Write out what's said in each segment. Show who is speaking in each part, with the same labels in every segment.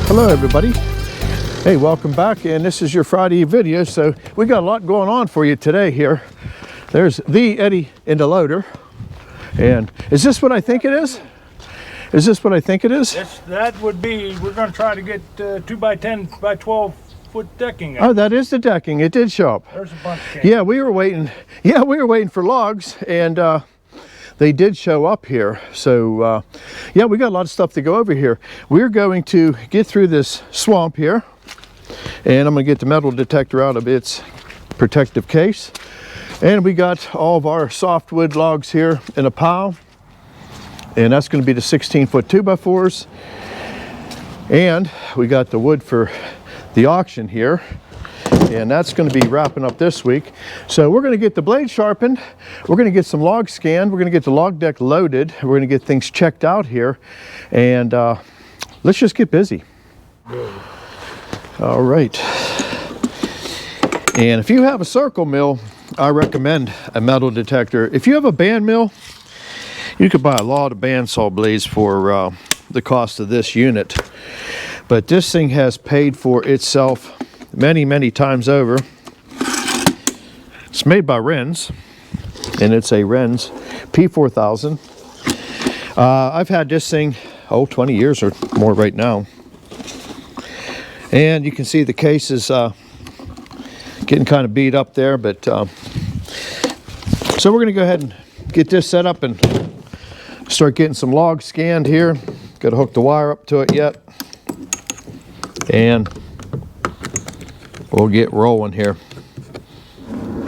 Speaker 1: Hello everybody. Hey, welcome back, and this is your Friday video. So we got a lot going on for you today here. There's the Eddie in the loader. And is this what I think it is? Is this what I think it is?
Speaker 2: That would be, we're going to try to get 2 by 10 by 12 foot decking.
Speaker 1: Oh, that is the decking. It did show up.
Speaker 2: There's a bunch of
Speaker 1: Yeah, we were waiting. Yeah, we were waiting for logs, and they did show up here. So yeah, we got a lot of stuff to go over here. We're going to get through this swamp here, and I'm going to get the metal detector out of its protective case. And we got all of our softwood logs here in a pile, and that's going to be the 16-foot 2x4s. And we got the wood for the auction here, and that's going to be wrapping up this week. So we're going to get the blade sharpened, we're going to get some logs scanned, we're going to get the log deck loaded, we're going to get things checked out here, and let's just get busy.
Speaker 2: Good.
Speaker 1: All right. And if you have a circle mill, I recommend a metal detector. If you have a band mill, you could buy a lot of bandsaw blades for the cost of this unit. But this thing has paid for itself many times over. It's made by Wren's, and it's a Wren's P4000. I've had this thing 20 years or more right now, and you can see the case is getting kind of beat up there, but so we're going to go ahead and get this set up and start getting some logs scanned here. Got to hook the wire up to it yet, and we'll get rolling here.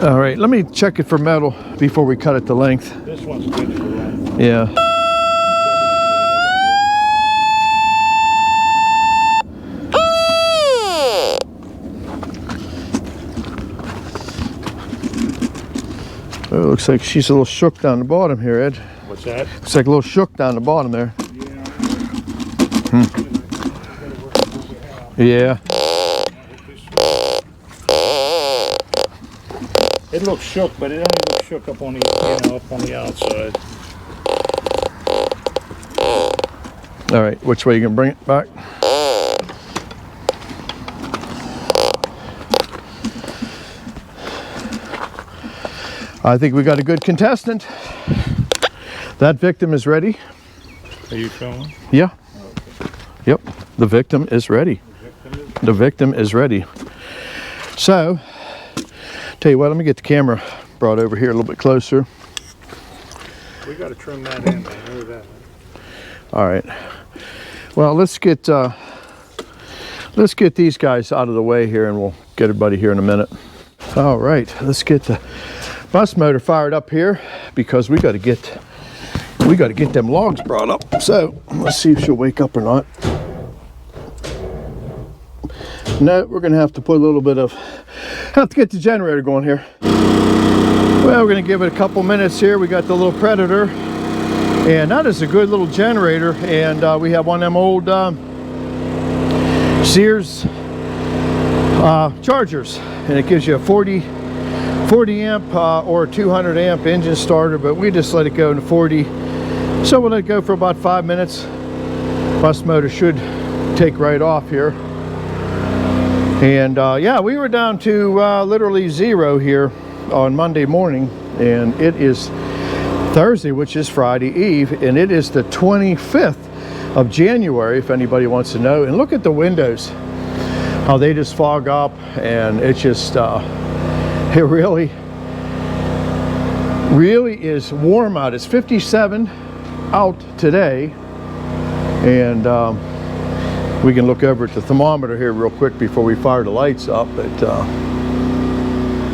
Speaker 1: All right, let me check it for metal before we cut it to length.
Speaker 2: This one's good for length.
Speaker 1: Yeah. Oh, it looks like she's a little shook down the bottom here, Ed.
Speaker 2: What's that?
Speaker 1: Looks like a little shook down the bottom there. Yeah.
Speaker 2: It looks shook, but it only looks shook up on the, up on the outside.
Speaker 1: All right, which way you gonna bring it back? I think we got a good contestant. That victim is ready.
Speaker 2: Are you filming?
Speaker 1: Yeah. Okay. Yep. The victim is ready. The victim is ready. So, tell you what, let me get the camera brought over here a little bit closer.
Speaker 2: We got to trim that in. I know that.
Speaker 1: All right. Well, let's get these guys out of the way here, and we'll get everybody here in a minute. All right. Let's get the bus motor fired up here, because we got to get them logs brought up. So let's see if she'll wake up or not. No, we're gonna have to put a little bit of, have to get the generator going here. Well, we're gonna give it a couple minutes here. We got the little Predator, and that is a good little generator. And we have one of them old Sears chargers, and it gives you a 40 amp or 200 amp engine starter, but we just let it go into 40. So we'll let it go for about 5 minutes. Bus motor should take right off here. And yeah, we were down to literally 0 here on Monday morning, and it is Thursday, which is Friday Eve, and it is the 25th of January, if anybody wants to know. And look at the windows, how they just fog up, and it's just it really is warm out. It's 57 out today, and we can look over at the thermometer here real quick before we fire the lights up. But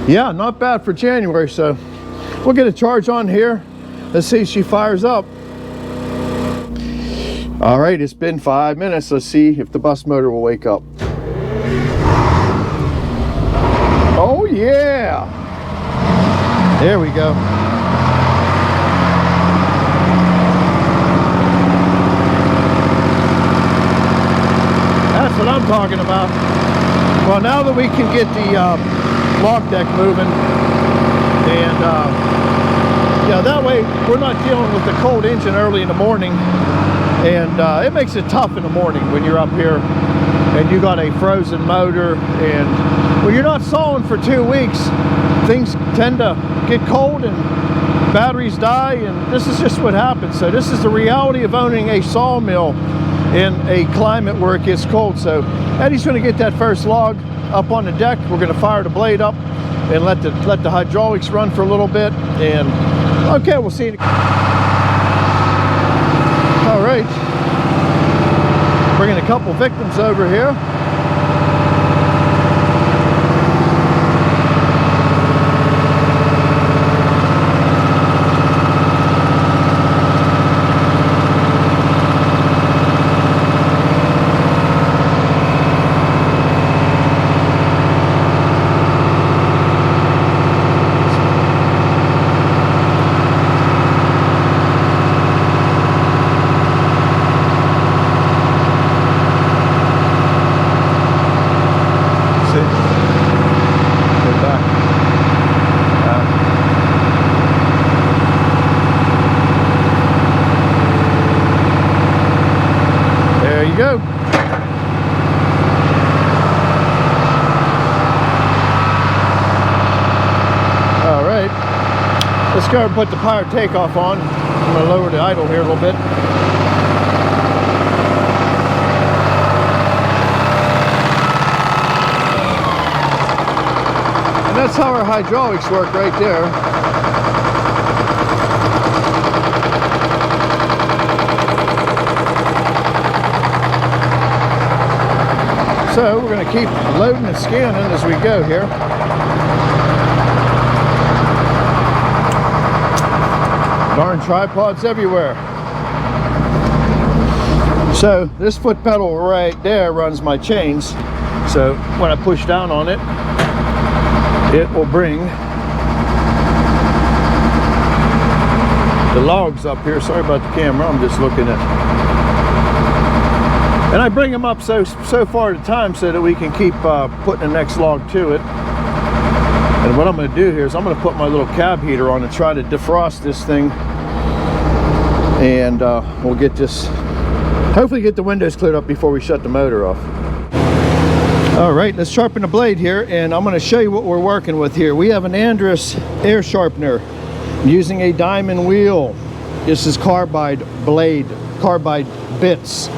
Speaker 1: yeah, not bad for January. So we'll get a charge on here. Let's see if she fires up. All right, it's been 5 minutes. Let's see if the bus motor will wake up. Oh yeah, there we go. That's what I'm talking about. Well, now that we can get the log deck moving, and yeah, that way we're not dealing with the cold engine early in the morning, and it makes it tough in the morning when you're up here and you got a frozen motor, and when you're not sawing for 2 weeks, things tend to get cold and batteries die, and this is just what happens. So this is the reality of owning a sawmill in a climate where it gets cold. So Eddie's going to get that first log up on the deck. We're going to fire the blade up and let the hydraulics run for a little bit, and okay, we'll see you. All right, bringing a couple victims over here. Go. All right, let's go and put the power takeoff on. I'm going to lower the idle here a little bit. And that's how our hydraulics work right there. So we're going to keep loading and scanning as we go here. Darn tripods everywhere. So this foot pedal right there runs my chains. So when I push down on it, it will bring the logs up here. Sorry about the camera, I'm just looking at. And I bring them up so far at a time so that we can keep putting the next log to it. And what I'm going to do here is I'm going to put my little cab heater on and try to defrost this thing. And we'll get this, hopefully get the windows cleared up before we shut the motor off. All right, let's sharpen the blade here, and I'm going to show you what we're working with here. We have an Andrus air sharpener using a diamond wheel. This is carbide blade, carbide bits.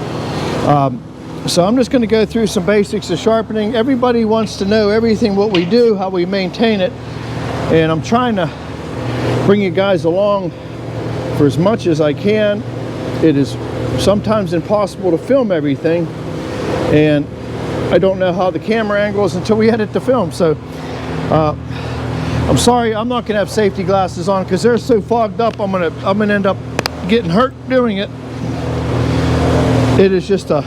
Speaker 1: So I'm just going to go through some basics of sharpening. Everybody wants to know everything, what we do, how we maintain it, and I'm trying to bring you guys along for as much as I can. It is sometimes impossible to film everything, and I don't know how the camera angles until we edit the film. So I'm sorry, I'm not going to have safety glasses on because they're so fogged up. I'm gonna end up getting hurt doing it. It is just a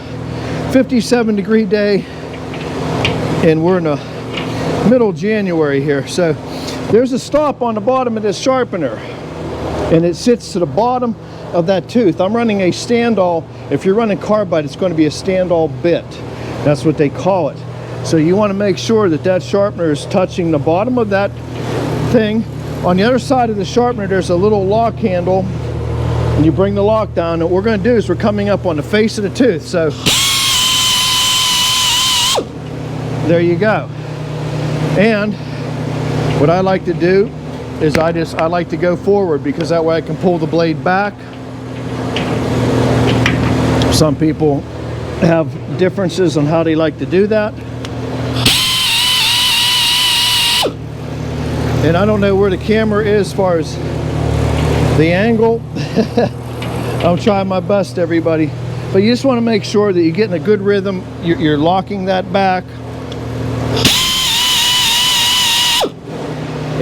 Speaker 1: 57-degree day, and we're in the middle of January here. So there's a stop on the bottom of this sharpener, and it sits to the bottom of that tooth. I'm running a stand-all. If you're running carbide, it's going to be a stand-all bit. That's what they call it. So you want to make sure that that sharpener is touching the bottom of that thing. On the other side of the sharpener, there's a little lock handle, and you bring the lock down. And what we're going to do is we're coming up on the face of the tooth. So there you go. And what I like to do is I like to go forward, because that way I can pull the blade back. Some people have differences on how they like to do that. And I don't know where the camera is as far as the angle. I'm trying my best, everybody. But you just want to make sure that you're getting a good rhythm. You're locking that back.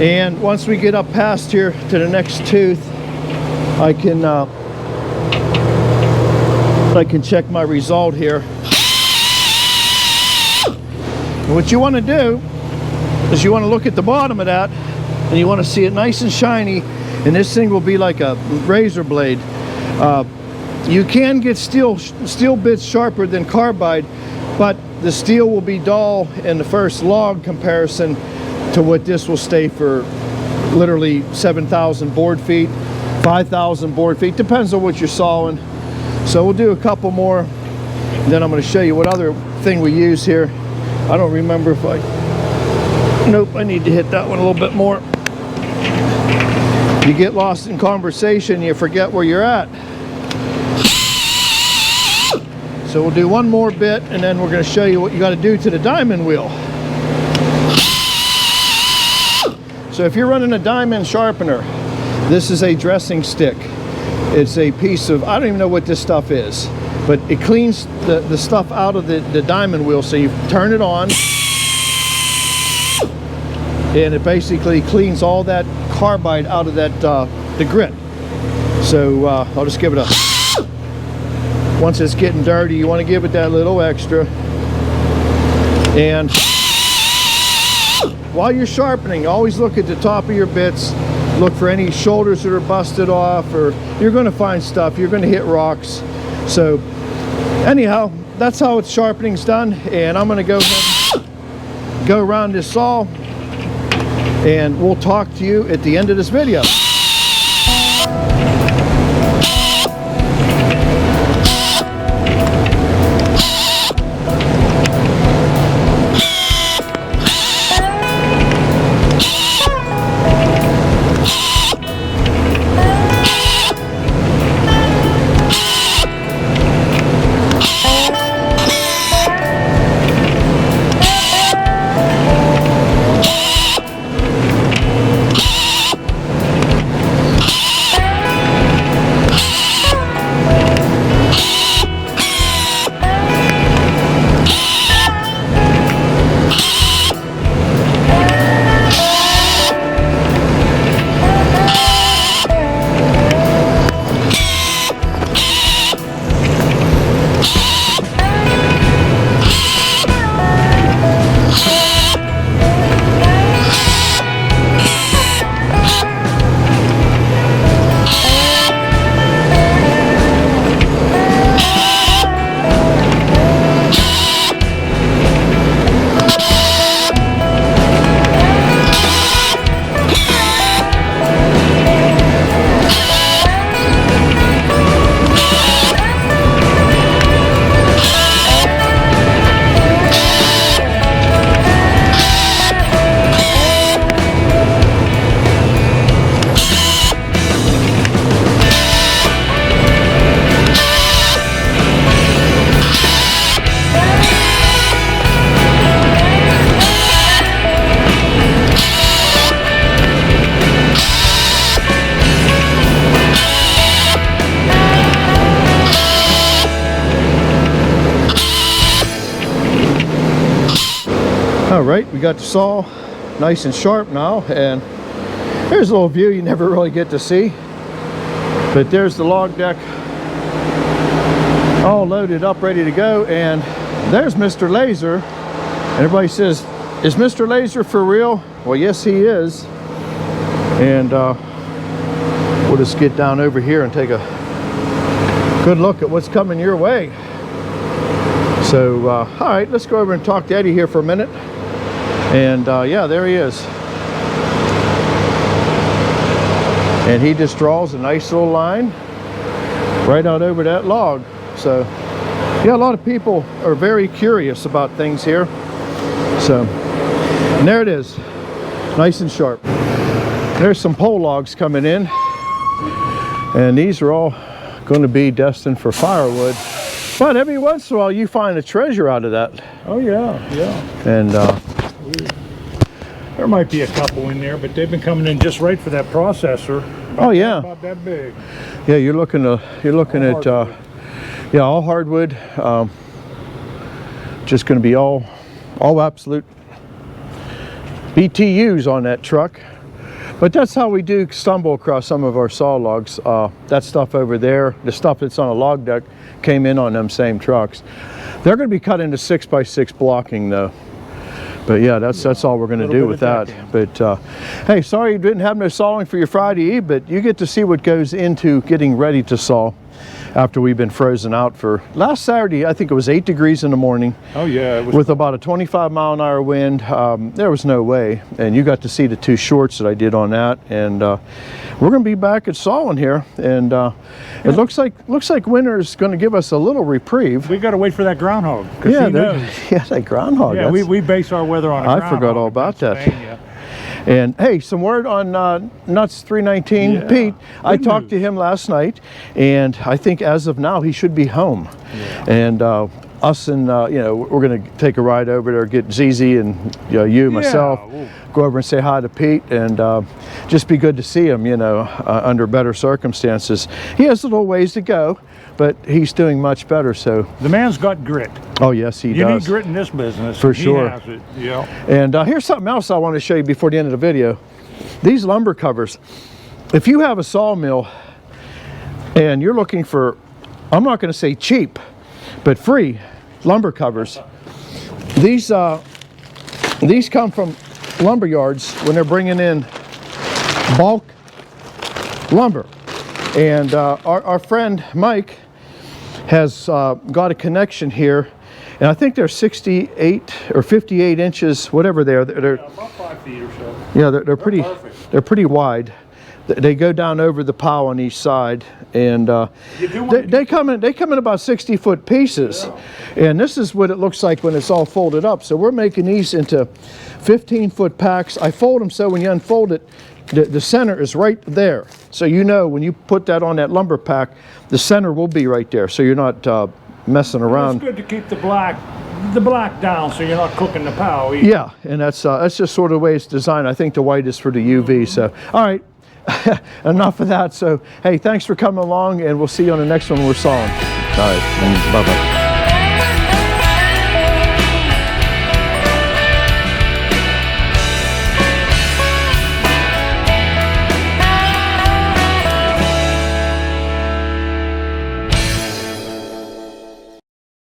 Speaker 1: And once we get up past here to the next tooth, I can check my result here. And what you want to do is you want to look at the bottom of that, and you want to see it nice and shiny, and this thing will be like a razor blade. You can get steel bits sharper than carbide, but the steel will be dull in the first log comparison to what this will stay for literally 7,000 board feet, 5,000 board feet, depends on what you're sawing. So we'll do a couple more, and then I'm going to show you what other thing we use here. I don't remember if nope, I need to hit that one a little bit more. You get lost in conversation, you forget where you're at. So we'll do one more bit, and then we're going to show you what you got to do to the diamond wheel. So if you're running a diamond sharpener, this is a dressing stick. It's a piece of, I don't even know what this stuff is, but it cleans the stuff out of the diamond wheel. So you turn it on, and it basically cleans all that carbide out of that the grit. So I'll just give it a, once it's getting dirty, you want to give it that little extra. And while you're sharpening, always look at the top of your bits. Look for any shoulders that are busted off, or you're going to find stuff. You're going to hit rocks. So anyhow, that's how it's sharpening's done. And I'm going to go ahead and go around this saw, and we'll talk to you at the end of this video. All right, we got the saw nice and sharp now, and there's a little view you never really get to see, but there's the log deck all loaded up, ready to go. And there's Mr. Laser, and everybody says, is Mr. Laser for real? Well, yes, he is. And we'll just get down over here and take a good look at what's coming your way. So all right, let's go over and talk to Eddie here for a minute. And yeah, there he is. And he just draws a nice little line right out over that log. So yeah, a lot of people are very curious about things here. So, and there it is, nice and sharp. There's some pole logs coming in, and these are all going to be destined for firewood. But every once in a while you find a treasure out of that.
Speaker 2: Oh yeah, yeah.
Speaker 1: And
Speaker 2: there might be a couple in there, but they've been coming in just right for that processor.
Speaker 1: Oh yeah,
Speaker 2: about that big.
Speaker 1: Yeah, you're looking at yeah, all hardwood. Just going to be all absolute BTUs on that truck. But that's how we do stumble across some of our saw logs. That stuff over there, the stuff that's on a log deck, came in on them same trucks. They're going to be cut into 6x6 blocking though. But yeah, that's all we're going to do with that. But hey, sorry you didn't have no sawing for your Friday Eve, but you get to see what goes into getting ready to saw. after we've been frozen out for last Saturday. I think it was 8 degrees in the morning.
Speaker 2: Oh yeah, it was
Speaker 1: with about a 25-mile-an-hour wind. There was no way, and you got to see the 2 shorts that I did on that. And we're going to be back at sawing here, and it looks like winter is going to give us a little reprieve.
Speaker 2: We got to wait for that groundhog.
Speaker 1: Yeah, yeah, that groundhog.
Speaker 2: Yeah, we base our weather on a groundhog.
Speaker 1: I forgot all about that. And hey, some word on Nuts 319.
Speaker 2: Yeah,
Speaker 1: Pete, I talked
Speaker 2: news.
Speaker 1: to him last night, and I think as of now he should be home.
Speaker 2: Yeah.
Speaker 1: And us and you know, we're going to take a ride over there, get ZZ and you, myself, go over and say hi to Pete, and just be good to see him. You know, under better circumstances. He has a little ways to go, but he's doing much better. So
Speaker 2: the man's got grit.
Speaker 1: Oh yes, he does.
Speaker 2: You need grit in this business.
Speaker 1: For sure.
Speaker 2: He has it. Yeah.
Speaker 1: And here's something else I want to show you before the end of the video. These lumber covers. If you have a sawmill and you're looking for, I'm not going to say cheap, but free lumber covers. These come from lumber yards when they're bringing in bulk lumber. And our friend Mike has got a connection here, and I think they're 68 or 58 inches, whatever they're
Speaker 2: About 5 feet or so.
Speaker 1: yeah, they're pretty
Speaker 2: perfect.
Speaker 1: they're pretty wide. They go down over the pile on each side, and they come in about 60-foot pieces. Yeah. And this is what it looks like when it's all folded up. So we're making these into 15-foot packs. I fold them so when you unfold it, the center is right there. So you know when you put that on that lumber pack, the center will be right there. So you're not messing around.
Speaker 2: It's good to keep the black down so you're not cooking the pile either.
Speaker 1: Yeah, and that's just sort of the way it's designed. I think the white is for the UV. So all right. Enough of that. So hey, thanks for coming along, and we'll see you on the next one we're sawing. All right, bye-bye.